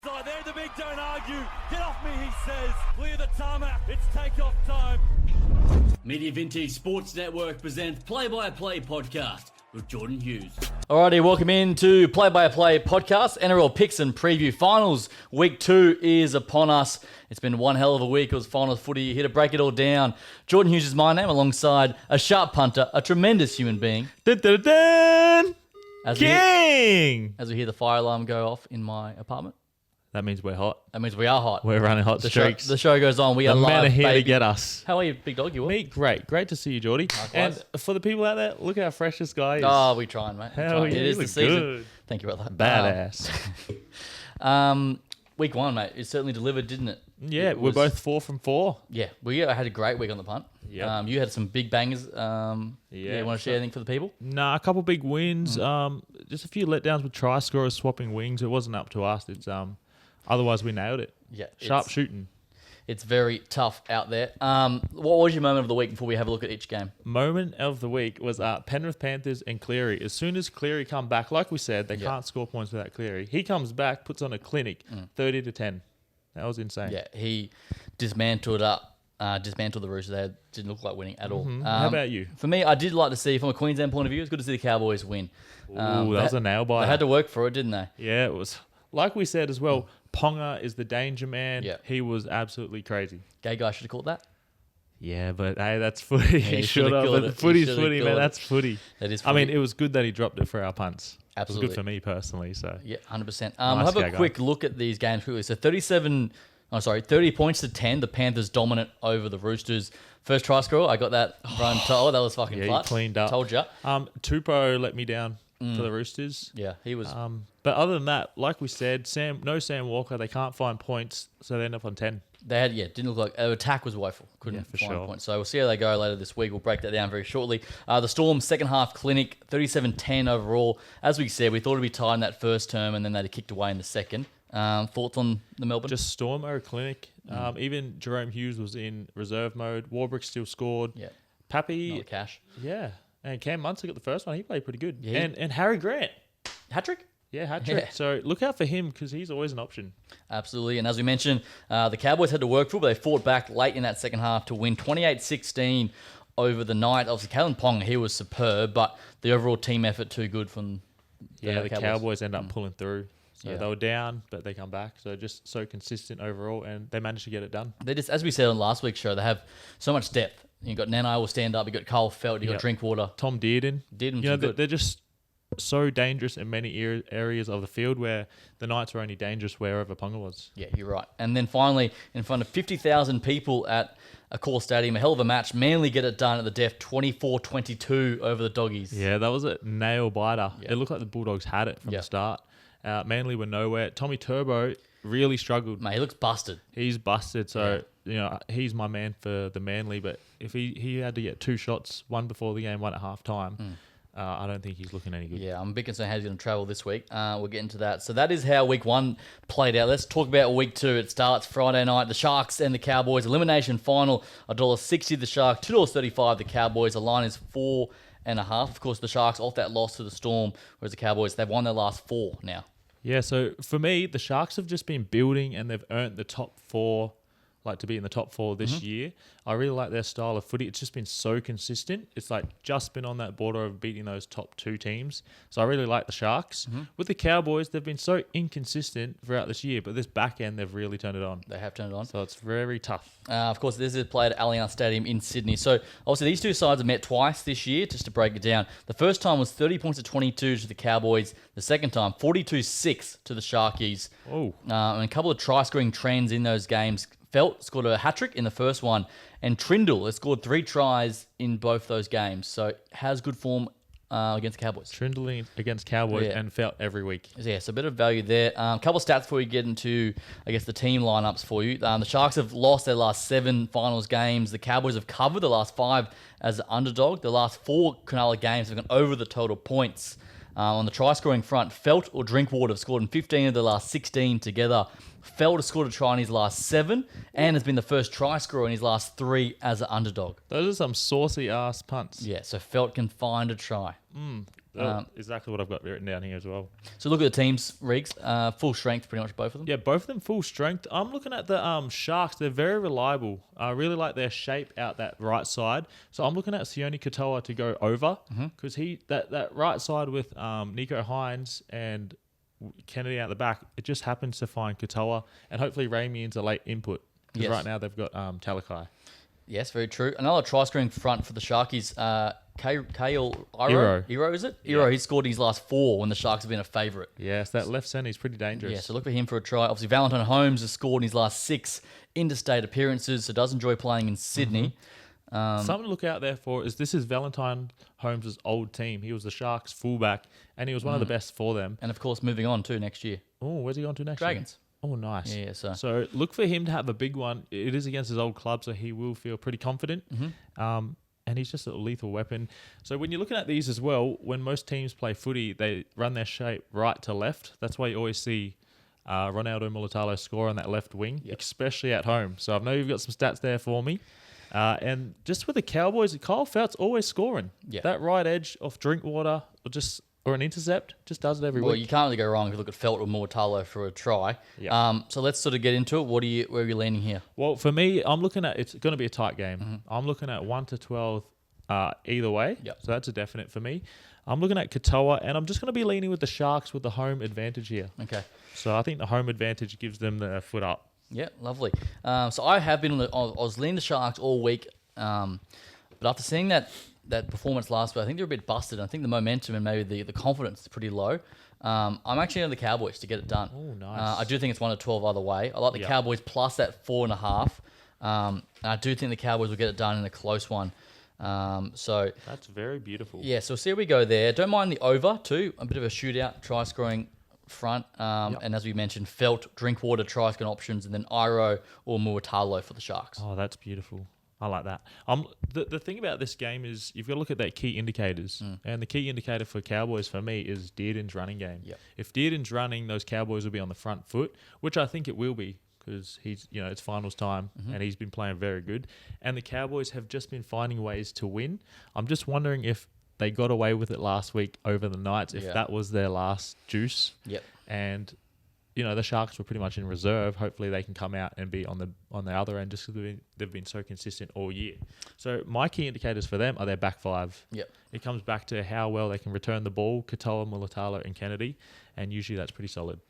inside. There the big don't argue. Get off me, he says. Clear the tarmac. It's takeoff time. Media Vintage Sports Network presents Play-by-Play Podcast with Jordan Hughes. Alrighty, welcome into Play-by-Play Podcast. Nrl Picks and Preview Finals Week 2 is upon us. It's been one hell of a week. It was finals footy. Here to break it all down. Jordan Hughes is my name, alongside a sharp punter, a tremendous human being. Dun, dun, dun. As King! as we hear the fire alarm go off in my apartment. That means we're hot. That means we are hot. We're running hot the streaks. the show goes on. We the are men live, are here baby. to get us. How are you, big dog? You all? Me, great. Great to see you, Geordie. Likewise. And for the people out there, look how fresh this guy is. Oh, we trying, mate. Hell yeah, It is you the look season. good. Thank you, brother. Badass. Week 1, mate. It certainly delivered, didn't it? Yeah, It we're was- both 4 from 4. Yeah, we had a great week on the punt. Yep. You had some big bangers. You want to share anything for the people? Nah, a couple big wins. Just a few letdowns with try scorers swapping wings. It wasn't up to us. It's otherwise we nailed it. Yeah, Sharp shooting. It's very tough out there. What was your moment of the week before we have a look at each game? Moment of the week was Penrith Panthers and Cleary. As soon as Cleary come back, like we said, they can't score points without Cleary. He comes back, puts on a clinic, 30-10. That was insane. Yeah, he dismantled the Roosters. They didn't look like winning at all. How about you? For me, I did like to see, from a Queensland point of view, it's good to see the Cowboys win. Ooh, that was a nail biter. They had to work for it, didn't they? Yeah, it was. Like we said as well, Ponga is the danger man. Yeah. He was absolutely crazy. Gay guy should have caught that. Yeah, but hey, that's footy. he He should should have have. caught But it. He footy's should have footy, caught man. it. That's footy. That is I mean, footy. it was good that he dropped it for our punts. Absolutely. It was good for me personally. So Yeah, 100%. Nice Have a guy. quick look at these games quickly. So 30 points to 10. The Panthers dominant over the Roosters. First try scorer, I got that run. Oh, that was fucking yeah, he clutch. cleaned up. Told ya. Tupou let me down for the Roosters. Yeah, he was. But other than that, like we said, Sam Walker. They can't find points, so they end up on 10. Didn't look like their attack was woeful. Couldn't Yeah, for find sure. points. So we'll see how they go later this week. We'll break that down very shortly. The Storm second half clinic, 37-10 overall. As we said, we thought it'd be tied in that first term, and then they'd kicked away in the second. Thoughts on the Melbourne? Just Storm or clinic. Even Jerome Hughes was in reserve mode. Warbrick still scored. yeah, Pappy, not cash. yeah. And Cam Munster got the first one. He played pretty good. Yeah. And Harry Grant. Hat trick. Yeah, hat trick. Yeah. So look out for him because he's always an option. Absolutely. And as we mentioned, the Cowboys had to work for it, but they fought back late in that second half to win 28-16 over the night. Obviously, Kalen Ponga, he was superb, but the overall team effort too good from The Cowboys end up pulling through. So Yeah. they were down, but they come back. So just so consistent overall, and they managed to get it done. They just, as we said on last week's show, they have so much depth. You got Nanai will stand up. You got Cole Felt. You got Yep. Drinkwater. Tom Dearden. Dearden's You know, good. they're just so dangerous in many areas of the field where the Knights were only dangerous wherever Ponga was. Yeah, you're right. And then finally, in front of 50,000 people at a core stadium, a hell of a match. Manly get it done at the Def, 24-22 over the Doggies. Yeah, that was a nail biter. Yeah. It looked like the Bulldogs had it from Yeah. the start. Manly were nowhere. Tommy Turbo really struggled. Mate, he looks busted. He's busted, so he's my man for the Manly. But if he had to get 2 shots, one before the game, one at half time, I don't think he's looking any good. Yeah, I'm a bit concerned how he's going to travel this week. We'll get into that. So that is how week 1 played out. Let's talk about week 2. It starts Friday night. The Sharks and the Cowboys. Elimination final, $1.60 the Sharks, $2.35 the Cowboys. The line is 4.5. Of course, the Sharks off that loss to the Storm, whereas the Cowboys, they've won their last 4 now. Yeah, so for me, the Sharks have just been building and they've earned the top 4, like to be in the top 4 this year. I really like their style of footy. It's just been so consistent. It's like just been on that border of beating those top 2 teams. So I really like the Sharks. With the Cowboys, they've been so inconsistent throughout this year, but this back end, they've really turned it on. They have turned it on. So it's very tough. Of course, this is played at Allianz Stadium in Sydney. So, obviously, these two sides have met twice this year, just to break it down. The first time was 30 points to 22 to the Cowboys. The second time, 42-6 to the Sharkies. Oh, And a couple of try-scoring trends in those games. Felt scored a hat-trick in the first one, and Trindle has scored 3 tries in both those games. So, has good form against the Cowboys. Trindling against Cowboys Yeah. and felt every week. Yeah, so a bit of value there. A couple of stats before we get into, I guess, the team lineups for you. The Sharks have lost their last 7 finals games. The Cowboys have covered the last 5 as an underdog. The last 4 Cronulla games have gone over the total points. On the try-scoring front, Felt or Drinkwater have scored in 15 of the last 16 together. Felt has scored a try in his last 7 and has been the first try scorer in his last 3 as an underdog. Those are some saucy ass punts. Yeah, so Felt can find a try. Exactly what I've got written down here as well. So look at the teams, Riggs. Full strength, pretty much both of them. Yeah, both of them full strength. I'm looking at the Sharks. They're very reliable. I really like their shape out that right side. So I'm looking at Sione Katoa to go over because that right side with Nico Hines and Kennedy out the back, it just happens to find Katoa, and hopefully Ramien's a late input because Yes. right now they've got Talakai. Yes, very true. Another try-scoring front for the Sharkies. Kale Iro, is it? Iro, he scored his last 4 when the Sharks have been a favourite. Yes, that left centre is pretty dangerous. Yeah, so look for him for a try. Obviously, Valentine Holmes has scored in his last 6 interstate appearances, so does enjoy playing in Sydney. Something to look out there for is this is Valentine Holmes' old team. He was the Sharks fullback, and he was one of the best for them. And, of course, moving on, too, next year. Oh, where's he going to next Dragons. year? Oh, nice. Yeah, So look for him to have a big one. It is against his old club, so he will feel pretty confident. And he's just a lethal weapon. So when you're looking at these as well, when most teams play footy, they run their shape right to left. That's why you always see Ronaldo Mulatalo score on that left wing, especially at home. So I know you've got some stats there for me. And just with the Cowboys, Kyle Felt's always scoring. Yeah. That right edge off Drinkwater or an intercept just does it every Well, week. you can't really go wrong if you look at Felt or Mortalo for a try. Yeah. So let's sort of get into it. Where are you leaning here? Well, for me, I'm looking at it's going to be a tight game. I'm looking at 1 to 12 either way. Yep. So that's a definite for me. I'm looking at Katoa, and I'm just going to be leaning with the Sharks with the home advantage here. Okay. So I think the home advantage gives them the foot up. Yeah, lovely. So I have been I was leaning the Sharks all week, but after seeing that performance last week, I think they're a bit busted. I think the momentum and maybe the confidence is pretty low. I'm actually on the Cowboys to get it done. Oh, nice. I do think it's 1 to 12 either way. I like the Cowboys plus that 4.5. And I do think the Cowboys will get it done in a close one. So That's very beautiful. yeah, so see how we go there. Don't mind the over too. A bit of a shootout, try scoring front. And as we mentioned, Felt, Drinkwater, try scoring options, and then Iro or Muatalo for the Sharks. Oh, that's beautiful. I like that. The thing about this game is you've got to look at that key indicators. And the key indicator for Cowboys for me is Dearden's running game. Yep. If Dearden's running, those Cowboys will be on the front foot, which I think it will be because it's finals time and he's been playing very good. And the Cowboys have just been finding ways to win. I'm just wondering if they got away with it last week over the Knights, if that was their last juice. Yep. And the Sharks were pretty much in reserve. Hopefully they can come out and be on the other end just because they've been so consistent all year. So my key indicators for them are their back five. Yep. It comes back to how well they can return the ball, Katoa, Mulatalo and Kennedy, and usually that's pretty solid.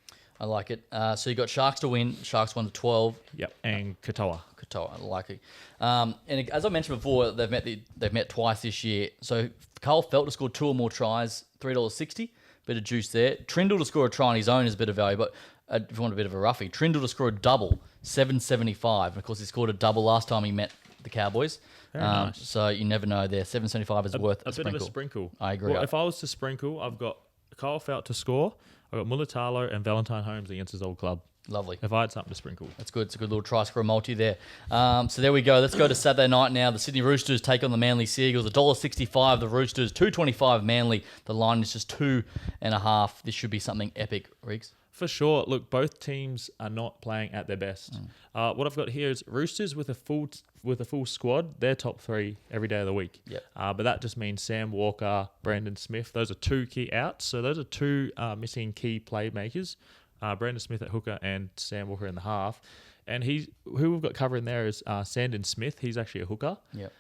I like it. So you got Sharks to win. Sharks 1 to 12. Yep, and Katoa. Katoa, I like it. And as I mentioned before, they've met twice this year. So Carl Felt to score 2 or more tries, $3.60. Bit of juice there. Trindle to score a try on his own is a bit of value, but if you want a bit of a roughie, Trindle to score a double, $7.75. And of course, he scored a double last time he met the Cowboys. Very nice. So you never know there. $7.75 is worth a bit sprinkle. of a sprinkle. I agree. Well, if I was to sprinkle, I've got Kyle Felt to score. I've got Mulatalo and Valentine Holmes against his old club. Lovely. If I had something to sprinkle. That's good. It's a good little try score multi there. So there we go. Let's go to Saturday night now. The Sydney Roosters take on the Manly Seagulls. $1.65 the Roosters, $2.25 Manly. The line is just 2.5. This should be something epic, Riggs. For sure. Look, both teams are not playing at their best. What I've got here is Roosters with a full squad. They're top 3 every day of the week. Yep. But that just means Sam Walker, Brandon Smith. Those are 2 key outs. So those are 2 missing key playmakers. Brandon Smith at hooker and Sam Walker in the half. And who we've got covering there is Sandon Smith. He's actually a hooker. Yep.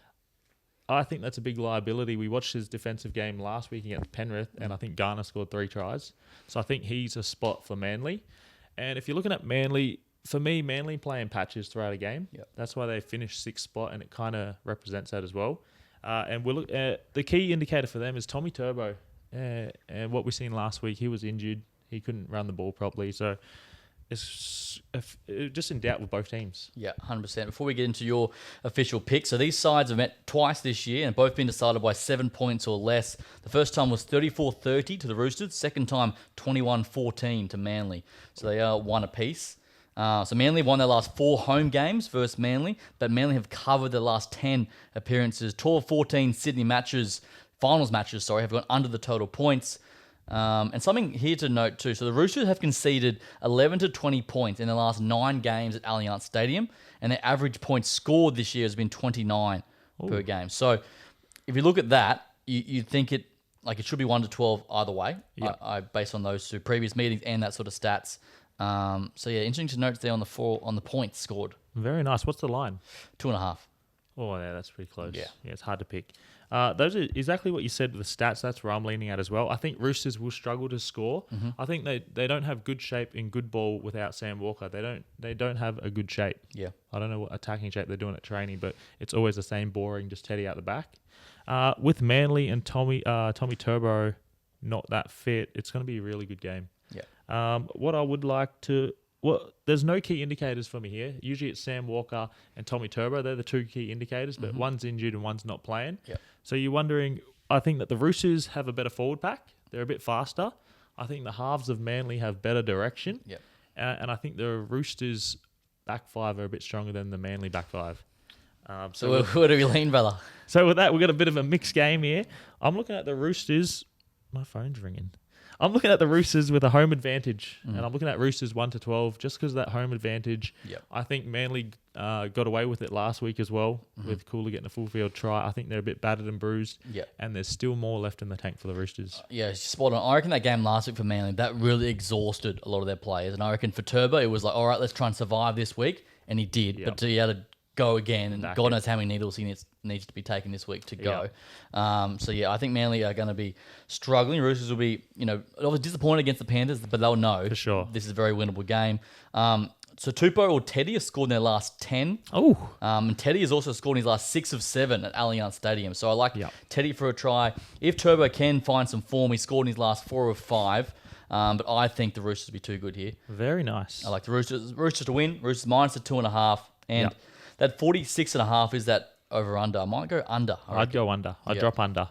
I think that's a big liability. We watched his defensive game last week against Penrith, and I think Garner scored 3 tries. So I think he's a spot for Manly. And if you're looking at Manly, for me, Manly play in patches throughout a game. Yep. That's why they finished 6th spot, and it kind of represents that as well. And we'll look the key indicator for them is Tommy Turbo. And what we seen last week, he was injured. He couldn't run the ball properly. So it's just in doubt with both teams. Yeah, 100%. Before we get into your official pick, so these sides have met twice this year and both been decided by 7 points or less. The first time was 34-30 to the Roosters. Second time, 21-14 to Manly. So they are 1 apiece. So Manly won their last 4 home games versus Manly, but Manly have covered their last 10 appearances. 12-14 Sydney finals matches, have gone under the total points. And something here to note too. So the Roosters have conceded 11 to 20 points in the last 9 games at Allianz Stadium, and their average points scored this year has been 29 per game. So if you look at that, you'd think it. like it should be 1-12 either way. Yeah. I based on those two previous meetings and that sort of stats. So yeah, interesting to note there on the points scored. Very nice. What's the line? 2.5. Oh, yeah, that's pretty close. Yeah. It's hard to pick. Those are exactly what you said with the stats. That's where I'm leaning at as well. I think Roosters will struggle to score. Mm-hmm. I think they don't have good shape in good ball without Sam Walker. They don't have a good shape. Yeah. I don't know what attacking shape they're doing at training, but it's always the same boring, just Teddy out the back. With Manly and Tommy Turbo not that fit, it's going to be a really good game. Yeah. What I would like to... Well, there's no key indicators for me here. Usually it's Sam Walker and Tommy Turbo. They're the two key indicators, but one's injured and one's not playing. Yep. So you're wondering, I think that the Roosters have a better forward pack. They're a bit faster. I think the halves of Manly have better direction. Yep. And I think the Roosters back five are a bit stronger than the Manly back five. So where do we lean, brother? So with that, we've got a bit of a mixed game here. I'm looking at the Roosters. My phone's ringing. I'm looking at the Roosters with a home advantage, and I'm looking at Roosters 1-12 just because of that home advantage. Yep. I think Manly got away with it last week as well, with Cooler getting a full field try. I think they're a bit battered and bruised, Yep. and there's still more left in the tank for the Roosters. Yeah, spot on. I reckon that game last week for Manly, that really exhausted a lot of their players. And I reckon for Turbo, it was like, all right, let's try and survive this week. And he did. Yep. But he had to go again. And Back God it. knows how many needles he needs to be taken this week to go. Yep. So, yeah, I think Manly are going to be struggling. Roosters will be, obviously disappointed against the Panthers, but they'll know For sure. this is a very winnable game. So Tupou or Teddy have scored in their last 10. Oh, And Teddy has also scored in his last 6 of 7 at Allianz Stadium. So I like Yep. Teddy for a try. If Turbo can find some form, he scored in his last 4 of 5. But I think the Roosters will be too good here. very nice. I like the Roosters to win. Roosters minus the 2.5. And Yep. that 46.5 is that over-under. I might go under. I'd go under. I'd Yeah. drop under.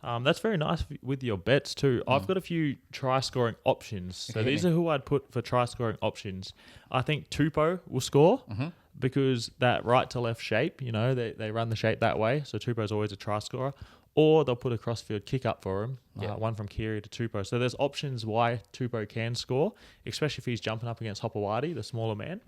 That's very nice with your bets too. I've got a few try-scoring options. So Okay, these are who I'd put for try-scoring options. I think Tupou will score because that right-to-left shape, they run the shape that way. So Tupou's always a try-scorer. Or they'll put a cross-field kick up for him, Yeah. one from Kiri to Tupou. So there's options why Tupou can score, especially if he's jumping up against Hopewadi, the smaller man.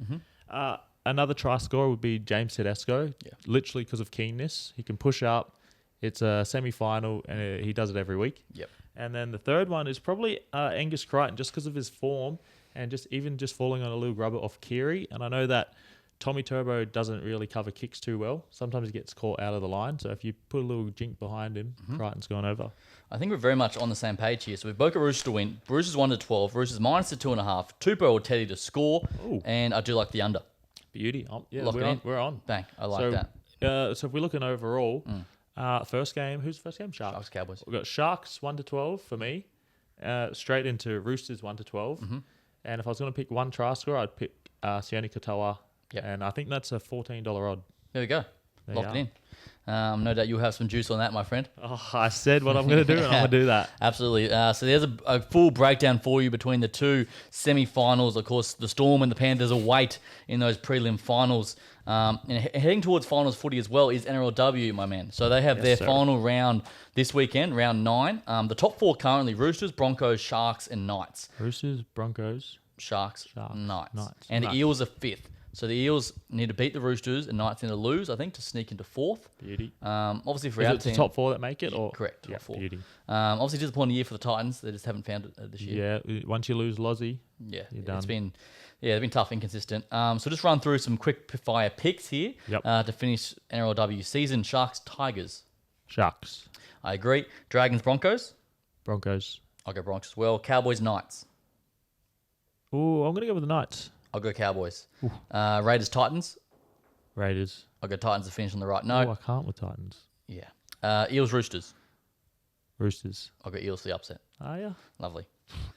Another try scorer would be James Tedesco, Yeah. literally because of keenness. He can push up. It's a semi-final, and he does it every week. Yep. And then the third one is probably Angus Crichton, just because of his form and just falling on a little grubber off Kiri. And I know that Tommy Turbo doesn't really cover kicks too well. Sometimes he gets caught out of the line. So if you put a little jink behind him, Crichton's gone over. I think we're very much on the same page here. So we've both got Roosters to win. Roosters 1-12. Roosters minus the 2.5. Tupou or Teddy to score. Ooh. And I do like the under. Beauty. Yeah, Lock it we're on. in. We're on. Bang. I like so, that. So if we're looking overall, first game, who's the first game? Sharks. Sharks, Cowboys. We've got Sharks 1-12 for me, straight into Roosters 1-12. And if I was going to pick one try scorer, I'd pick Sione Katoa. Yep. And I think that's a $14 odd. There we go. There Locked you it in. No doubt you'll have some juice on that, my friend. Oh, I said what I'm going to do, and I'm going to do that. Absolutely. So there's a full breakdown for you between the two semi-finals. Of course, the Storm and the Panthers await in those prelim finals. And heading towards finals footy as well is NRLW, my man. So they have Yes, their sir. final round this weekend, round 9. The top 4 currently, Roosters, Broncos, Sharks, and Knights. Roosters, Broncos. Sharks, Knights. Knights. And Knights. the Eels are 5th. So the Eels need to beat the Roosters and Knights need to lose, I think, to sneak into 4th. Beauty. Obviously for Is our it the team, top 4 that make it? Or correct, top Yeah, 4. beauty. Obviously disappointing year for the Titans. They just haven't found it this year. Yeah, once you lose Lozzie, Yeah, You're done. it's been tough, inconsistent. So just run through some quick fire picks here Yep. to finish NRLW season. Sharks, Tigers. Sharks, I agree. Dragons, Broncos. Broncos. I'll go Broncos as well. Cowboys, Knights. Oh, I'm going to go with the Knights. I'll go Cowboys. Raiders, Titans. Raiders. I'll go Titans to finish on the right Oh, note. I can't with Titans. Yeah. Eels, Roosters. Roosters. I'll go Eels for the upset. Ah, yeah. Lovely.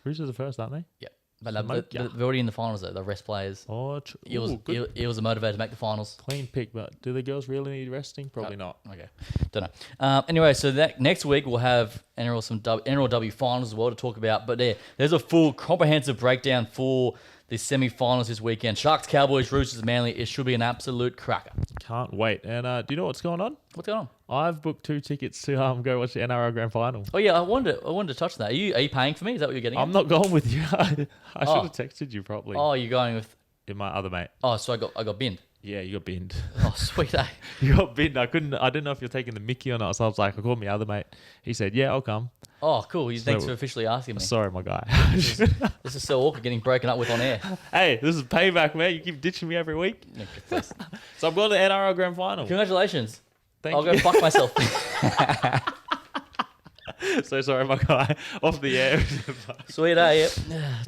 Roosters are first, aren't they? Yeah. But Smoke ya. they're already in the finals though. They'll rest players. Oh, Eels, good. Eels are motivated to make the finals. Clean pick, but do the girls really need resting? Probably not. Okay, don't know. Anyway, so that next week we'll have NRLW finals as well to talk about. But there's a full comprehensive breakdown for the semi-finals this weekend. Sharks, Cowboys, Roosters, Manly. It should be an absolute cracker. Can't wait. And do you know what's going on? What's going on? I've booked 2 tickets to go watch the NRL Grand Final. Oh yeah, I wanted to touch that. Are you paying for me? Is that what you're getting? I'm not going with you. I should Oh. have texted you probably. Oh, you're going with. In my other mate. Oh, so I got binned. Yeah, you got binned. Oh, sweet. Eh? You got binned. I didn't know if you're taking the mickey or not. So I was like, I called my other mate. He said, yeah, I'll come. Oh, cool. Thanks for officially asking me. Sorry, my guy. This is so awkward getting broken up with on air. Hey, this is payback, man. You keep ditching me every week. Okay, please. So I'm going to NRL Grand Final. Congratulations. Thank I'll you. go fuck myself. So sorry, my guy. Off the air. Sweet, Yep.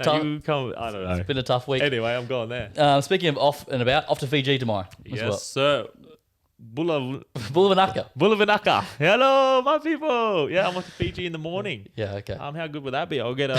No, you come, I don't know. Been a tough week. Anyway, I'm going there. Speaking of off and about, off to Fiji tomorrow. as well. Yes, sir. Bulavanaka. Bulavanaka. Hello, my people. Yeah, I'm off to Fiji in the morning. Yeah, okay. How good would that be? I'll get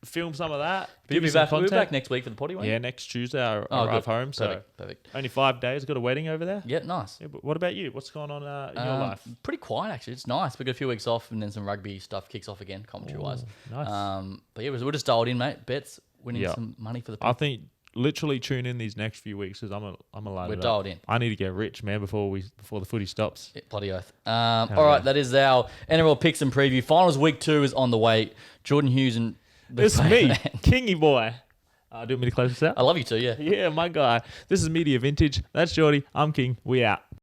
film some of that. You'll be back. We'll be back next week for the potty, won't you? Yeah, next Tuesday I arrive home. So Perfect. only 5 days. Got a wedding over there. Yeah, nice. Yeah, but what about you? What's going on in your life? Pretty quiet, actually. It's nice. We got a few weeks off, and then some rugby stuff kicks off again, commentary-wise. Nice. But yeah, we're just dialed in, mate. Bets, winning Yeah. some money for the I people. think literally tune in these next few weeks because I'm allowed. We're dialed in. I need to get rich, man, before the footy stops. Yeah, bloody oath. All right, that is our NRL picks and preview. Finals week 2 is on the way. Jordan Hughes and... It's me, Kingy boy. Do you want me to close this out? I love you too, yeah. Yeah, my guy. This is Media Vintage. That's Jordy. I'm King. We out.